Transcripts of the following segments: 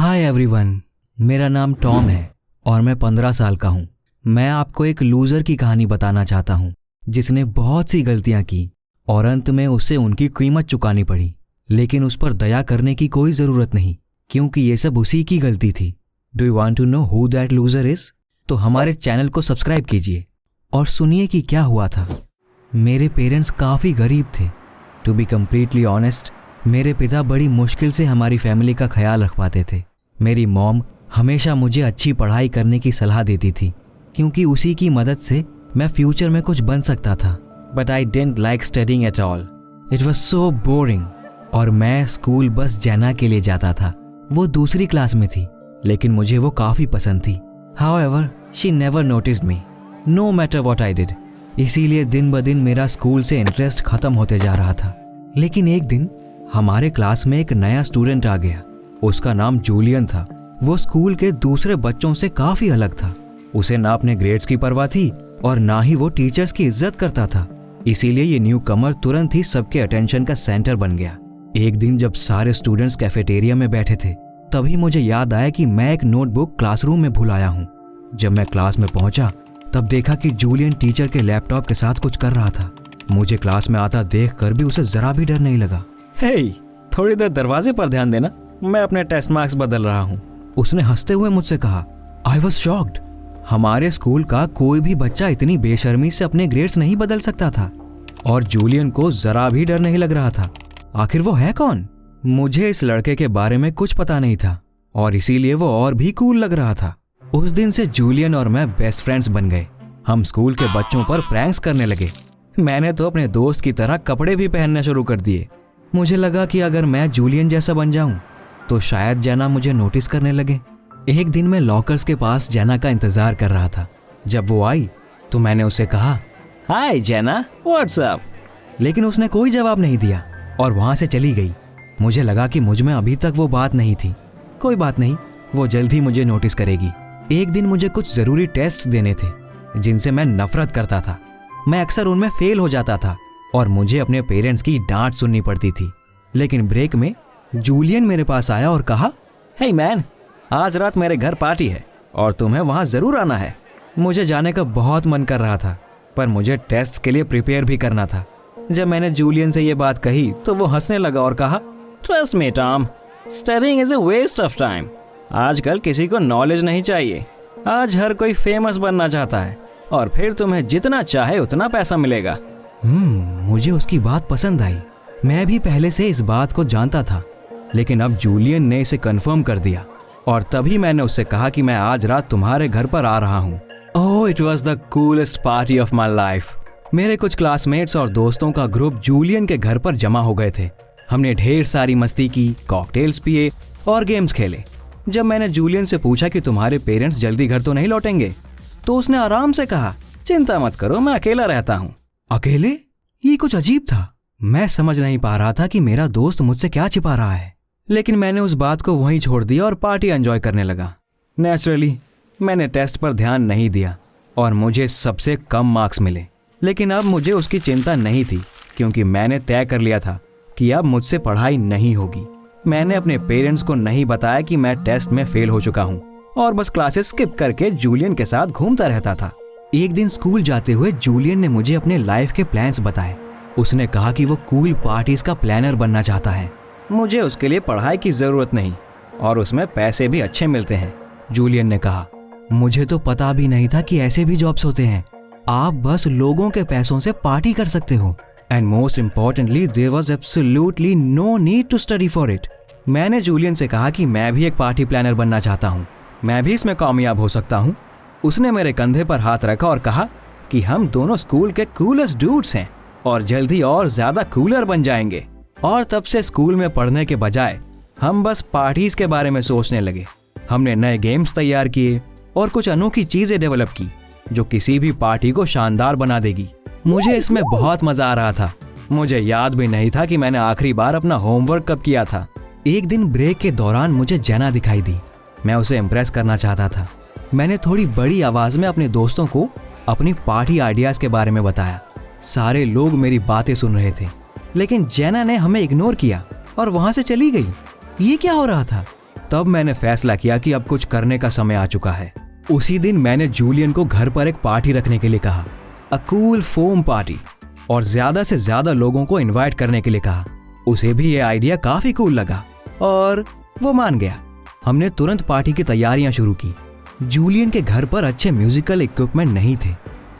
Hi everyone, मेरा नाम Tom है और मैं 15 साल का हूँ। मैं आपको एक लूजर की कहानी बताना चाहता हूँ जिसने बहुत सी गलतियाँ की और अंत में उसे उनकी कीमत चुकानी पड़ी। लेकिन उस पर दया करने की कोई ज़रूरत नहीं क्योंकि ये सब उसी की गलती थी। Do you want to know who that loser is? तो हमारे चैनल को सब्सक्राइब कीजिए और सुनिए कि क्या हुआ था। मेरे पेरेंट्स काफ़ी गरीब थे। टू बी कम्प्लीटली ऑनेस्ट, मेरे पिता बड़ी मुश्किल से हमारी फैमिली का ख्याल रख पाते थे। मेरी मॉम हमेशा मुझे अच्छी पढ़ाई करने की सलाह देती थी क्योंकि उसी की मदद से मैं फ्यूचर में कुछ बन सकता था। But I didn't like studying at all. It was so boring. और मैं स्कूल बस जैना के लिए जाता था। वो दूसरी क्लास में थी लेकिन मुझे वो काफ़ी पसंद थी। However, she never noticed me know matter what I did. इसीलिए दिन ब दिन मेरा स्कूल से इंटरेस्ट खत्म होते जा रहा था। लेकिन एक दिन हमारे क्लास में एक नया स्टूडेंट आ गया। उसका नाम जूलियन था। वो स्कूल के दूसरे बच्चों से काफ़ी अलग था। उसे ना अपने ग्रेड्स की परवाह थी और ना ही वो टीचर्स की इज्जत करता था। इसीलिए ये न्यू कमर तुरंत ही सबके अटेंशन का सेंटर बन गया। एक दिन जब सारे स्टूडेंट्स कैफेटेरिया में बैठे थे तभी मुझे याद आया कि मैं एक नोटबुक क्लासरूम में भूल आया हूँ। जब मैं क्लास में पहुंचा तब देखा कि जूलियन टीचर के लैपटॉप के साथ कुछ कर रहा था। मुझे क्लास में आता देख कर भी उसे जरा भी डर नहीं लगा। हे, थोड़ी देर दरवाजे पर ध्यान देना, मैं अपने टेस्ट मार्क्स बदल रहा हूँ। उसने हंसते हुए मुझसे कहा। I was shocked. हमारे स्कूल का कोई भी बच्चा इतनी बेशर्मी से अपने ग्रेड्स नहीं बदल सकता था और जूलियन को जरा भी डर नहीं लग रहा था। आखिर वो है कौन? मुझे इस लड़के के बारे में कुछ पता नहीं था और इसीलिए वो और भी कूल लग रहा था। उस दिन से जूलियन और मैं बेस्ट फ्रेंड्स बन गए। हम स्कूल के बच्चों पर प्रैंक्स करने लगे। मैंने तो अपने दोस्त की तरह कपड़े भी पहनना शुरू कर दिए। मुझे लगा कि अगर मैं जूलियन जैसा बन जाऊं तो शायद जैना मुझे नोटिस करने लगे। एक दिन मैं लॉकर्स के पास जैना का इंतजार कर रहा था। जब वो आई तो मैंने उसे कहा, हाय जैना, व्हाट्स अप? लेकिन उसने कोई जवाब नहीं दिया और वहां से चली गई। मुझे लगा कि मुझ में अभी तक वो बात नहीं थी। कोई बात नहीं, वो जल्द ही मुझे नोटिस करेगी। एक दिन मुझे कुछ जरूरी टेस्ट देने थे जिनसे मैं नफरत करता था। मैं अक्सर उनमें फेल हो जाता था और मुझे अपने पेरेंट्स की डांट सुननी पड़ती थी। लेकिन ब्रेक में जूलियन मेरे पास आया और कहा, हे मैन, आज रात मेरे घर पार्टी है और तुम्हें वहां जरूर आना है। मुझे जाने का बहुत मन कर रहा था पर मुझे टेस्ट के लिए प्रिपेयर भी करना था। जब मैंने जूलियन से ये बात कही तो वो हंसने लगा और कहा, trust me Tom, studying is a waste of time. आजकल किसी को नॉलेज नहीं चाहिए। आज हर कोई फेमस बनना चाहता है और फिर तुम्हें जितना चाहे उतना पैसा मिलेगा। मुझे उसकी बात पसंद आई। मैं भी पहले से इस बात को जानता था लेकिन अब जूलियन ने इसे कंफर्म कर दिया और तभी मैंने उससे कहा कि मैं आज रात तुम्हारे घर पर आ रहा हूँ। Oh, it was the coolest party of my life. मेरे कुछ क्लासमेट्स और दोस्तों का ग्रुप जूलियन के घर पर जमा हो गए थे। हमने ढेर सारी मस्ती की, कॉकटेल्स पिए और गेम्स खेले। जब मैंने जूलियन से पूछा कि तुम्हारे पेरेंट्स जल्दी घर तो नहीं लौटेंगे तो उसने आराम से कहा, चिंता मत करो, मैं अकेला रहता हूँ। अकेले? ये कुछ अजीब था। मैं समझ नहीं पा रहा था कि मेरा दोस्त मुझसे क्या छिपा रहा है। लेकिन मैंने उस बात को वहीं छोड़ दिया और पार्टी एंजॉय करने लगा। नेचुरली मैंने टेस्ट पर ध्यान नहीं दिया और मुझे सबसे कम मार्क्स मिले। लेकिन अब मुझे उसकी चिंता नहीं थी क्योंकि मैंने तय कर लिया था कि अब मुझसे पढ़ाई नहीं होगी। मैंने अपने पेरेंट्स को नहीं बताया कि मैं टेस्ट में फेल हो चुका हूँ और बस क्लासेस स्किप करके जूलियन के साथ घूमता रहता था। एक दिन स्कूल जाते हुए जूलियन ने मुझे अपने लाइफ के प्लान्स बताए। उसने कहा कि वो कूल पार्टीज का प्लानर बनना चाहता है। मुझे उसके लिए पढ़ाई की जरूरत नहीं और उसमें पैसे भी अच्छे मिलते हैं, जूलियन ने कहा। मुझे तो पता भी नहीं था कि ऐसे भी जॉब्स होते हैं। आप बस लोगों के पैसों से पार्टी कर सकते हो and most importantly there was absolutely no need to study for it. मैंने जूलियन से कहा कि मैं भी एक पार्टी प्लानर बनना चाहता हूँ। मैं भी इसमें कामयाब हो सकता हूँ। उसने मेरे कंधे पर हाथ रखा और कहा कि हम दोनों स्कूल के कूलेस्ट डूड्स हैं और जल्द ही और ज्यादा कूलर बन जाएंगे। और तब से स्कूल में पढ़ने के बजाय हम बस पार्टीज के बारे में सोचने लगे। हमने नए गेम्स तैयार किए और कुछ अनोखी चीजें डेवलप की जो किसी भी पार्टी को शानदार बना देगी। मुझे इसमें बहुत मजा आ रहा था। मुझे याद भी नहीं था कि मैंने आखिरी बार अपना होमवर्क कब किया था। एक दिन ब्रेक के दौरान मुझे जैना दिखाई दी। मैं उसे इम्प्रेस करना चाहता था। मैंने थोड़ी बड़ी आवाज में अपने दोस्तों को अपनी पार्टी आइडियाज के बारे में बताया। सारे लोग मेरी बातें सुन रहे थे लेकिन जैना ने हमें इग्नोर किया और वहां से चली गई। ये क्या हो रहा था? तब मैंने फैसला किया कि अब कुछ करने का समय आ चुका है। उसी दिन मैंने जूलियन को घर पर एक पार्टी रखने के लिए कहा, अ कूल फोम पार्टी, और ज्यादा से ज्यादा लोगों को इनवाइट करने के लिए कहा। उसे भी ये आइडिया काफी कूल लगा और वो मान गया। हमने तुरंत पार्टी की तैयारियां शुरू की। जूलियन के घर पर अच्छे म्यूजिकल इक्विपमेंट नहीं थे,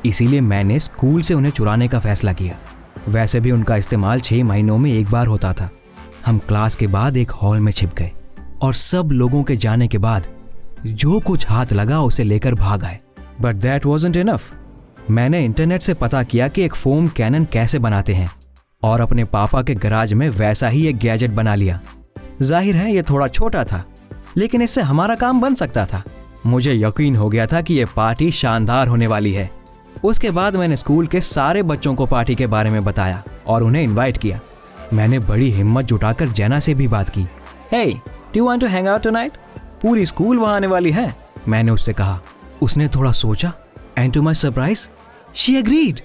इसीलिए मैंने स्कूल से उन्हें चुराने का फैसला किया। वैसे भी उनका इस्तेमाल 6 महीनों में एक बार होता था। हम क्लास के बाद एक हॉल में छिप गए और सब लोगों के जाने के बाद जो कुछ हाथ लगा उसे लेकर भाग आए। But that wasn't enough. मैंने इंटरनेट से पता किया कि एक फोम कैनन कैसे बनाते हैं और अपने पापा के गराज में वैसा ही एक गैजेट बना लिया। जाहिर है ये थोड़ा छोटा था, लेकिन इससे हमारा काम बन सकता था। मुझे यकीन हो गया था कि यह पार्टी शानदार होने वाली है। उसके बाद मैंने स्कूल के सारे बच्चों को पार्टी के बारे में बताया और उन्हें इनवाइट किया। मैंने बड़ी हिम्मत जुटाकर जेना से भी बात की। Hey, do you want to hang out tonight? पूरी स्कूल वहां आने वाली है, मैंने उससे कहा। उसने थोड़ा सोचा and to my surprise she agreed.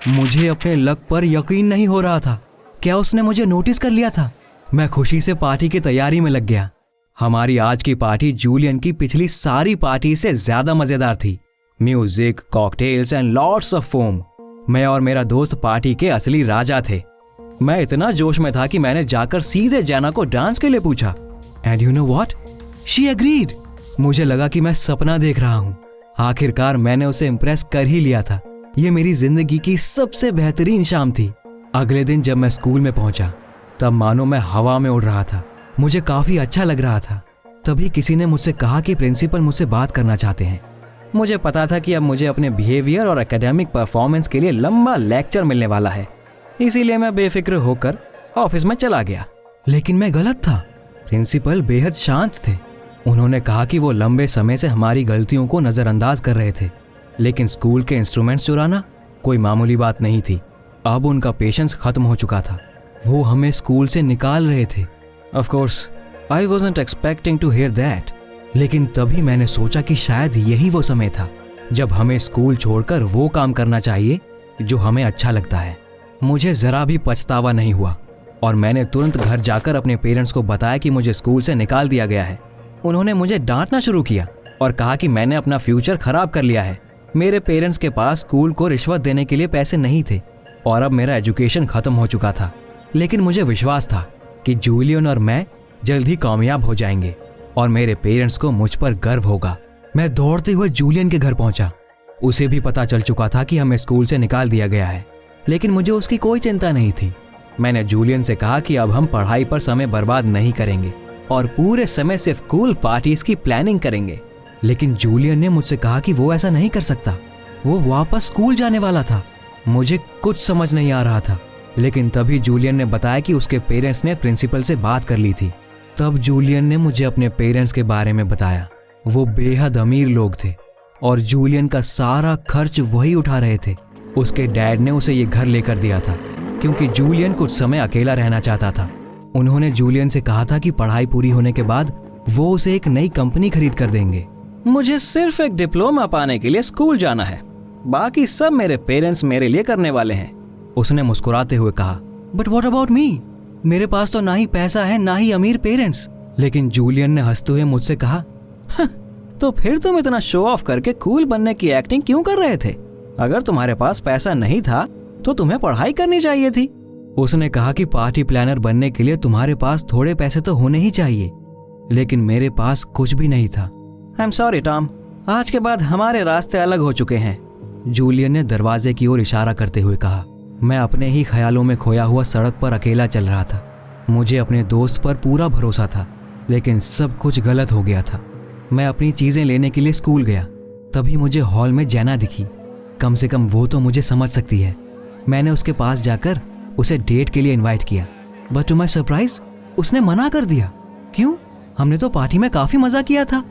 मुझे अपने लक पर यकीन नहीं हो रहा था। क्या उसने मुझे नोटिस कर लिया था? मैं खुशी से पार्टी की तैयारी में लग गया। हमारी आज की पार्टी जूलियन की पिछली सारी पार्टी से ज्यादा मजेदार थी। Music, cocktails and lots of foam. मैं और मेरा दोस्त पार्टी के असली राजा थे। मैं इतना जोश में था कि मैंने जाकर सीधे जेना को डांस के लिए पूछा and you know what, she agreed. मुझे लगा कि मैं सपना देख रहा हूँ। आखिरकार मैंने उसे इम्प्रेस कर ही लिया था। ये मेरी जिंदगी की सबसे बेहतरीन शाम थी। अगले दिन जब मैं स्कूल में पहुंचा तब मानो मैं हवा में उड़ रहा था। मुझे काफी अच्छा लग रहा था। तभी किसी ने मुझसे कहा कि प्रिंसिपल मुझसे बात करना चाहते हैं। मुझे पता था कि अब मुझे अपने बिहेवियर और एकेडमिक परफॉर्मेंस के लिए लंबा लेक्चर मिलने वाला है, इसीलिए मैं बेफिक्र होकर ऑफिस में चला गया। लेकिन मैं गलत था। प्रिंसिपल बेहद शांत थे। उन्होंने कहा कि वो लंबे समय से हमारी गलतियों को नजरअंदाज कर रहे थे, लेकिन स्कूल के इंस्ट्रूमेंट्स चुराना कोई मामूली बात नहीं थी। अब उनका पेशेंस खत्म हो चुका था। वो हमें स्कूल से निकाल रहे थे। Of course I wasn't expecting to hear that, लेकिन तभी मैंने सोचा कि शायद यही वो समय था जब हमें स्कूल छोड़कर वो काम करना चाहिए जो हमें अच्छा लगता है। मुझे जरा भी पछतावा नहीं हुआ और मैंने तुरंत घर जाकर अपने पेरेंट्स को बताया कि मुझे स्कूल से निकाल दिया गया है। उन्होंने मुझे डांटना शुरू किया और कहा कि मैंने अपना फ्यूचर खराब कर लिया है। मेरे पेरेंट्स के पास स्कूल को रिश्वत देने के लिए पैसे नहीं थे और अब मेरा एजुकेशन खत्म हो चुका था। लेकिन मुझे विश्वास था कि जूलियन और मैं जल्द ही कामयाब हो जाएंगे और मेरे पेरेंट्स को मुझ पर गर्व होगा। मैं दौड़ते हुए जूलियन के घर पहुंचा। उसे भी पता चल चुका था कि हमें स्कूल से निकाल दिया गया है, लेकिन मुझे उसकी कोई चिंता नहीं थी। मैंने जूलियन से कहा कि अब हम पढ़ाई पर समय बर्बाद नहीं करेंगे और पूरे समय सिर्फ कूल पार्टीज की प्लानिंग करेंगे। लेकिन जूलियन ने मुझसे कहा कि वो ऐसा नहीं कर सकता। वो वापस स्कूल जाने वाला था। मुझे कुछ समझ नहीं आ रहा था, लेकिन तभी जूलियन ने बताया कि उसके पेरेंट्स ने प्रिंसिपल से बात कर ली थी। तब जूलियन ने मुझे अपने पेरेंट्स के बारे में बताया। वो बेहद अमीर लोग थे और जूलियन का सारा खर्च वही उठा रहे थे। उसके डैड ने उसे ये घर लेकर दिया था क्योंकि जूलियन कुछ समय अकेला रहना चाहता था। उन्होंने जूलियन से कहा था कि पढ़ाई पूरी होने के बाद वो उसे एक नई कंपनी खरीद कर देंगे। मुझे सिर्फ एक डिप्लोमा पाने के लिए स्कूल जाना है, बाकी सब मेरे पेरेंट्स मेरे लिए करने वाले हैं, उसने मुस्कुराते हुए कहा। But what about me? मेरे पास तो ना ही पैसा है ना ही अमीर पेरेंट्स। लेकिन जूलियन ने हंसते हुए मुझसे कहा, तो फिर तुम इतना शो ऑफ करके कूल बनने की एक्टिंग क्यों कर रहे थे? अगर तुम्हारे पास पैसा नहीं था तो तुम्हें पढ़ाई करनी चाहिए थी। उसने कहा कि पार्टी प्लानर बनने के लिए तुम्हारे पास थोड़े पैसे तो होने ही चाहिए, लेकिन मेरे पास कुछ भी नहीं था। आई एम सॉरी टॉम, आज के बाद हमारे रास्ते अलग हो चुके हैं, जूलियन ने दरवाजे की ओर इशारा करते हुए कहा। मैं अपने ही ख्यालों में खोया हुआ सड़क पर अकेला चल रहा था। मुझे अपने दोस्त पर पूरा भरोसा था, लेकिन सब कुछ गलत हो गया था। मैं अपनी चीजें लेने के लिए स्कूल गया। तभी मुझे हॉल में जेना दिखी। कम से कम वो तो मुझे समझ सकती है। मैंने उसके पास जाकर उसे डेट के लिए इनवाइट किया, बट टू माई सरप्राइज उसने मना कर दिया। क्यों? हमने तो पार्टी में काफी मजा किया था,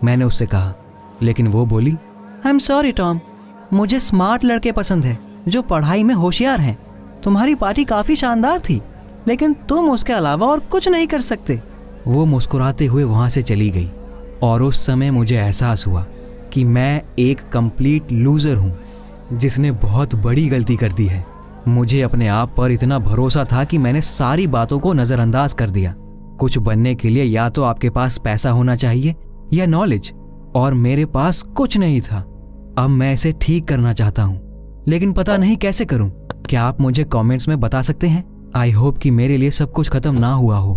मैंने उससे कहा। लेकिन वो बोली, आई एम सॉरी टॉम, मुझे स्मार्ट लड़के पसंद है जो पढ़ाई में होशियार हैं। तुम्हारी पार्टी काफी शानदार थी, लेकिन तुम उसके अलावा और कुछ नहीं कर सकते। वो मुस्कुराते हुए वहां से चली गई और उस समय मुझे एहसास हुआ कि मैं एक कंप्लीट लूजर हूं जिसने बहुत बड़ी गलती कर दी है। मुझे अपने आप पर इतना भरोसा था कि मैंने सारी बातों को नजरअंदाज कर दिया। कुछ बनने के लिए या तो आपके पास पैसा होना चाहिए या नॉलेज, और मेरे पास कुछ नहीं था। अब मैं इसे ठीक करना चाहता हूँ, लेकिन पता नहीं कैसे करूँ। क्या आप मुझे कमेंट्स में बता सकते हैं? आई होप कि मेरे लिए सब कुछ खत्म ना हुआ हो।